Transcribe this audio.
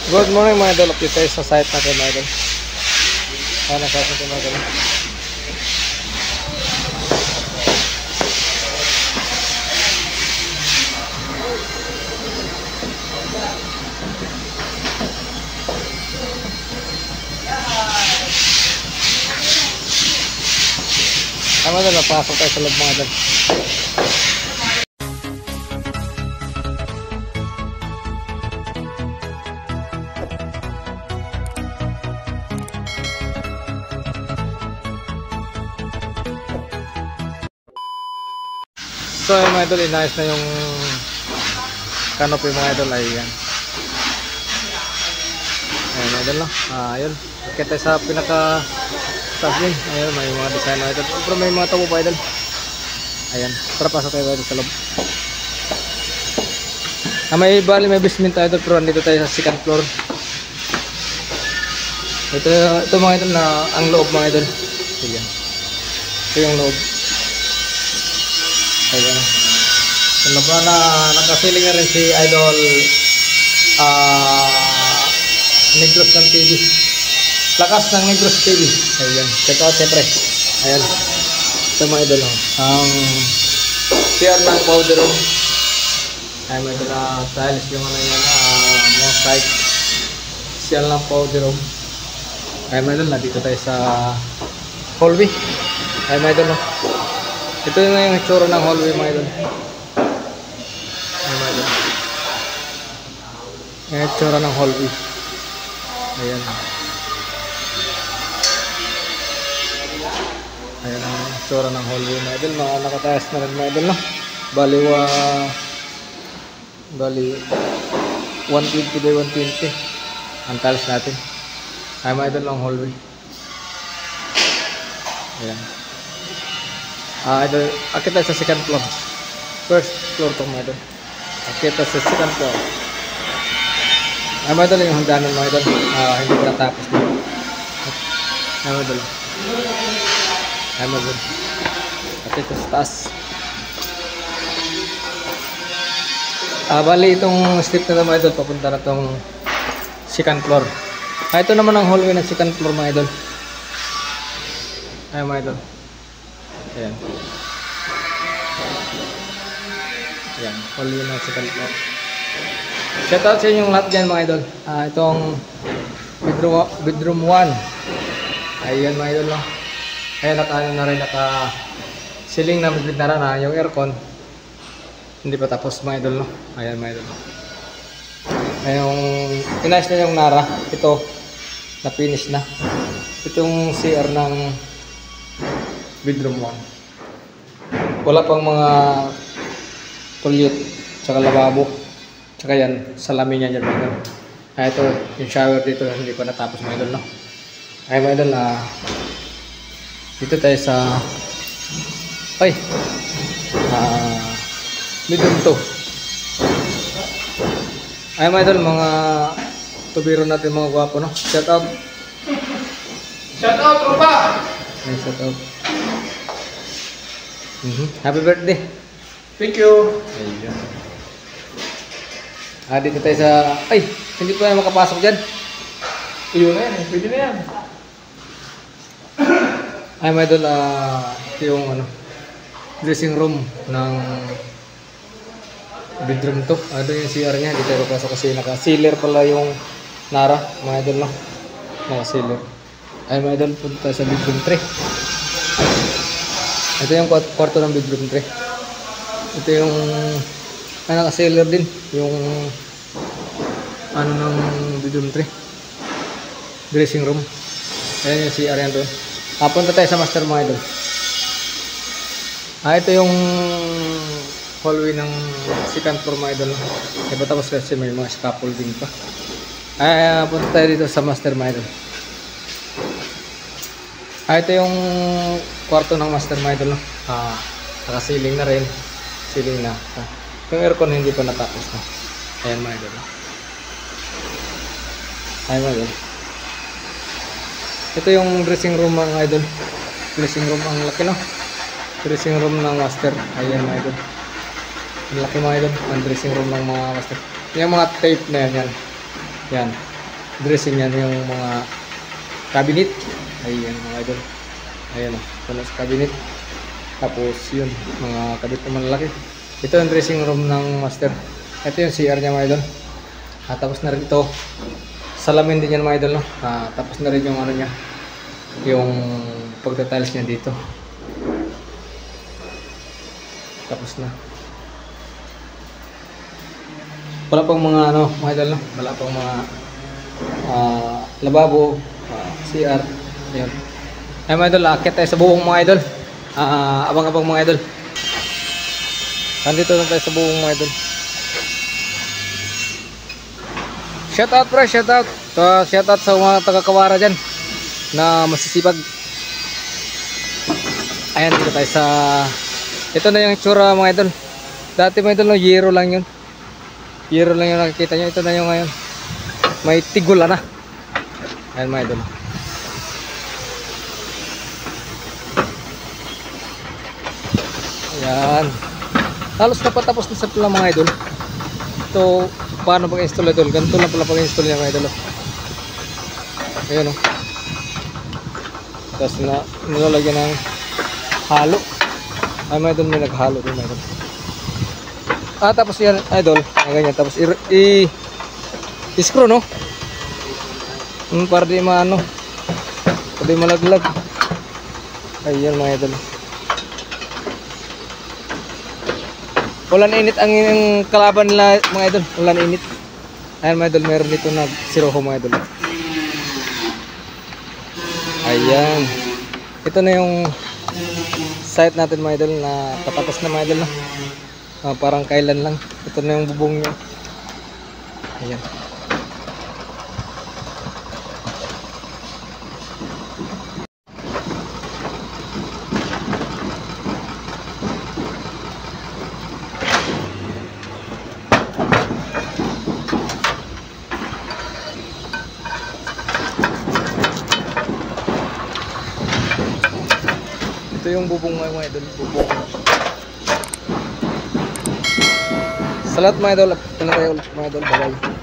Good morning mga idol. Update tayo sa site natin mga idol. Sana sa atin mga idol. Mga idol, napasok tayo sa loob mga idol. So yung mga idol, inayos na yung canopy mga idol. Ayan. Ayan mga idol no. Ayun. Kita sa pinaka taas din. Ayun, may mga design mga idol. Pero may mga tabo pa idol. Ayan. Tara pasok tayo idol sa loob. May may basement tayo idol. Pero nandito tayo sa second floor. Ito mga idol na ang loob mga idol. Ayan. Ito yung loob. Ayan. So, na nakasiling na rin si Idol Negros ng TV. Lakas ng Negros TV. Ayan. Check out siyempre. Ayan. Ito mga idol. Ang CR ng powder room. Ayan mga idol. Tiles yung ano yan. Mosaic. CR ng powder room. Ayan mga idol. Nandito tayo sa hallway. Ayan mga idol. Ito yung itsura ng hallway mga idol. Ayan mga idol. Yung itsura ng hallway. Ayan. Ayan ang itsura ng hallway mga idol. Nakatayas na rin mga idol no? Bali 120 by 120 ang tiles natin. Ayan mga idol ang hallway. Ayan. Idol, akit tayo sa second floor. First floor to mga idol. Akit tayo sa second floor. Mga idol, yung hangganan mga idol. Hindi pa natapos na. Mga idol. Mga idol. Akit tayo sa taas. Bali itong step na mga idol. Papunta na itong second floor. Ito naman ang hallway ng second floor mga idol. Ayan mga idol. Ayan. Ayan. Hallway ng second floor. Shout out sa inyong lahat dyan mga idol. Itong bedroom 1. Ayan mga idol no. Ayan naka-ceiling na bigla na yung aircon. Hindi pa tapos mga idol no. Ayan mga idol no. Ayun, inayos na yung Nara. Ito, na-finish na. Itong CR ng bedroom 1. Wala pang mga toilet, tsaka lababo. Tsaka yan, salamin niya dyan. Ito, yung shower dito, hindi pa natapos mga idol, no? Ay mga idol, dito tayo sa bedroom 2. Ay mga idol, mga tubiro natin mga gwapo, no? Shout out! Shout out, tropa! Ay, shout out! Happy birthday. Thank you. Ayun. Dito tayo sa... Ay! Hindi pa makapasok dyan. Iyon na yan. Pwede na yan. Ay, mga idol. Ito yung dressing room ng bedroom 2. Ito yung CR nya. Dito tayo papasok kasi naka-sealer pala yung Nara. Mga idol, no? Naka-sealer. Ay, mga idol. Punta tayo sa bedroom 3. Ito yung kwarto ng bedroom 3. Ito yung naka-sealer din yung ng bedroom 3. Dressing room. Ayan yung CR yan doon. Punta tayo sa master mga idol. Ito yung hallway ng second floor mga idol. Diba tapos kasi may mga scaffolding pa. Punta tayo dito sa master mga idol. Ito yung kwarto ng master mga idol, no? Naka-ceiling na rin. Ceiling na. Yung aircon hindi pa natapos na. Ayan mga idol. Ayan mga idol. Ito yung dressing room mga idol. Dressing room ang laki, no? Dressing room ng master. Ayan mga idol. Ang laki mga idol. Ang dressing room ng mga master. Yung mga tape na yan. Yan. dressing yan yung mga cabinet. Ayan mga idol. Ayan o, puno sa cabinet. Tapos yun, mga kabit na malalaki. Ito yung dressing room ng master. Ito yung CR niya mga idol. Tapos na rin ito. Salamin din yan mga idol, no? Tapos na rin yung ano niya, yung pagtatiles niya dito. Tapos na. Wala pang mga ano mga idol, no? Wala pang mga lababo, CR. Ayun. Ay mga idol, akit tayo sa buong mga idol. Abang-abang mga idol. Nandito na tayo sa buong mga idol. Shout out pre, shout out. Shout out sa mga taga-Kawara dyan na masisipag. Ayan, dito tayo sa, ito na yung itsura mga idol. Dati mga idol, no, yero lang yun. Yero lang yung nakikita nyo. Ito na yung ngayon, may tigula na. Ayan mga idol. Ayan, halos napatapos na sa pala mga idol. Ito, paano pag-install idol? Ganito lang pala pag-install niya mga idol. Ayan o. Tapos nilalagyan ng halo. Ay mga idol, may naghalo din mga idol. Tapos yan idol, ganyan. Tapos i-screw, no? Para di maano, para di malaglag. Ayan mga idol. Ulan init ang kalaban nila mga idol. Ulan init. Ayan mga idol, meron dito na siroho mga idol. Ayan. Ito na yung site natin mga idol na patapos na mga idol, no? Parang kailan lang. Ito na yung bubong niya. Ayan. Ito yung bubong mga idol, bubong. Sa lahat mga idol, ito na tayo ulit mga idol, bye bye.